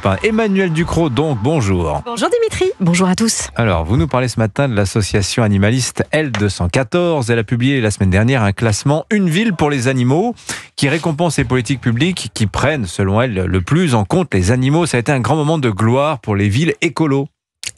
Europe 1. Emmanuel Ducrot, donc, bonjour. Bonjour Dimitri, bonjour à tous. Alors, vous nous parlez ce matin de l'association animaliste L214. Elle a publié la semaine dernière un classement Une ville pour les animaux qui récompense les politiques publiques qui prennent, selon elle, le plus en compte les animaux. Ça a été un grand moment de gloire pour les villes écolos.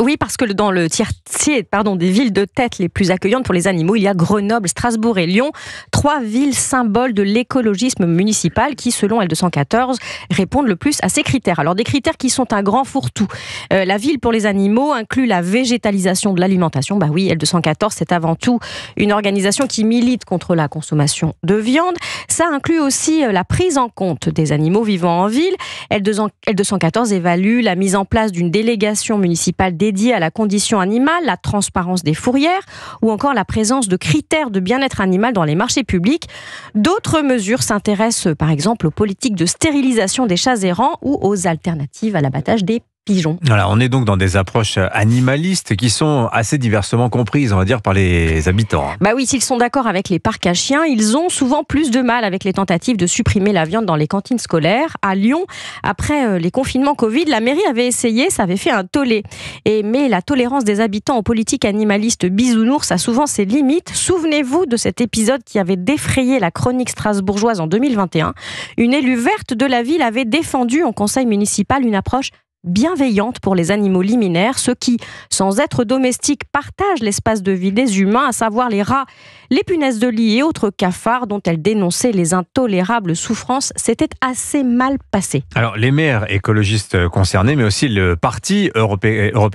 Oui, parce que dans le tiercé des villes de tête les plus accueillantes pour les animaux, il y a Grenoble, Strasbourg et Lyon, 3 villes symboles de l'écologisme municipal qui, selon L214, répondent le plus à ces critères. Alors des critères qui sont un grand fourre-tout. La ville pour les animaux inclut la végétalisation de l'alimentation. Bah oui, L214, c'est avant tout une organisation qui milite contre la consommation de viande. Ça inclut aussi la prise en compte des animaux vivant en ville. L214 évalue la mise en place d'une délégation municipale dédiée à la condition animale, la transparence des fourrières ou encore la présence de critères de bien-être animal dans les marchés publics. D'autres mesures s'intéressent par exemple aux politiques de stérilisation des chats errants ou aux alternatives à l'abattage des pigeons. Voilà, on est donc dans des approches animalistes qui sont assez diversement comprises, on va dire, par les habitants. Bah oui, s'ils sont d'accord avec les parcs à chiens, ils ont souvent plus de mal avec les tentatives de supprimer la viande dans les cantines scolaires. À Lyon, après les confinements Covid, la mairie avait essayé, ça avait fait un tollé. Mais la tolérance des habitants aux politiques animalistes bisounours a souvent ses limites. Souvenez-vous de cet épisode qui avait défrayé la chronique strasbourgeoise en 2021. Une élue verte de la ville avait défendu en conseil municipal une approche bienveillante pour les animaux liminaires, ceux qui, sans être domestiques, partagent l'espace de vie des humains, à savoir les rats, les punaises de lit et autres cafards dont elle dénonçait les intolérables souffrances. C'était assez mal passé. Alors, les maires écologistes concernés, mais aussi le parti Europe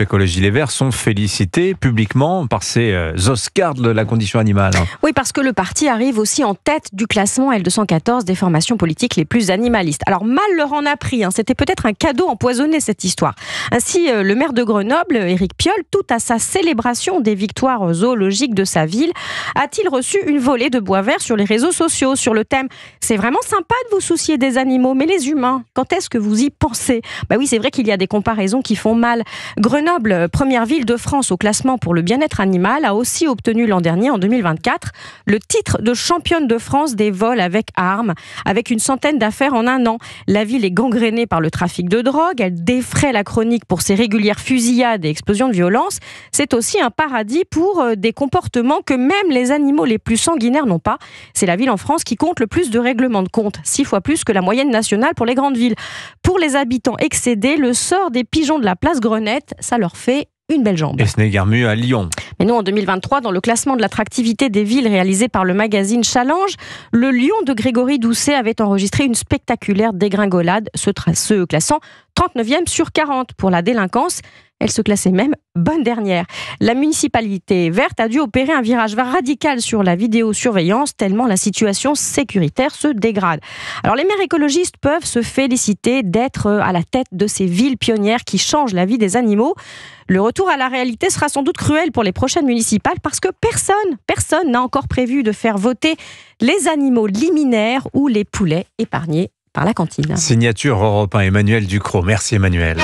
Écologie Les Verts sont félicités publiquement par ces Oscars de la condition animale. Oui, parce que le parti arrive aussi en tête du classement L214 des formations politiques les plus animalistes. Alors, mal leur en a pris, c'était peut-être un cadeau empoisonné cette histoire. Ainsi, le maire de Grenoble, Éric Piolle, tout à sa célébration des victoires zoologiques de sa ville, a-t-il reçu une volée de bois vert sur les réseaux sociaux sur le thème « C'est vraiment sympa de vous soucier des animaux, mais les humains, quand est-ce que vous y pensez ?» Bah oui, c'est vrai qu'il y a des comparaisons qui font mal. Grenoble, première ville de France au classement pour le bien-être animal, a aussi obtenu l'an dernier, en 2024, le titre de championne de France des vols avec armes, avec une centaine d'affaires en un an. La ville est gangrénée par le trafic de drogue, elle défraie la chronique pour ses régulières fusillades et explosions de violence. C'est aussi un paradis pour des comportements que même les animaux les plus sanguinaires n'ont pas. C'est la ville en France qui compte le plus de règlements de compte, 6 fois plus que la moyenne nationale pour les grandes villes. Pour les habitants excédés, le sort des pigeons de la place Grenette, ça leur fait une belle jambe. Et ce n'est guère mieux à Lyon. Mais non, en 2023, dans le classement de l'attractivité des villes réalisé par le magazine Challenge, le Lyon de Grégory Doucet avait enregistré une spectaculaire dégringolade, se classant 39e sur 40 pour la délinquance. Elle se classait même bonne dernière. La municipalité verte a dû opérer un virage radical sur la vidéosurveillance tellement la situation sécuritaire se dégrade. Alors les maires écologistes peuvent se féliciter d'être à la tête de ces villes pionnières qui changent la vie des animaux. Le retour à la réalité sera sans doute cruel pour les prochaines municipales parce que personne n'a encore prévu de faire voter les animaux liminaires ou les poulets épargnés par la cantine. Signature Europe 1, Emmanuel Ducrot. Merci Emmanuel.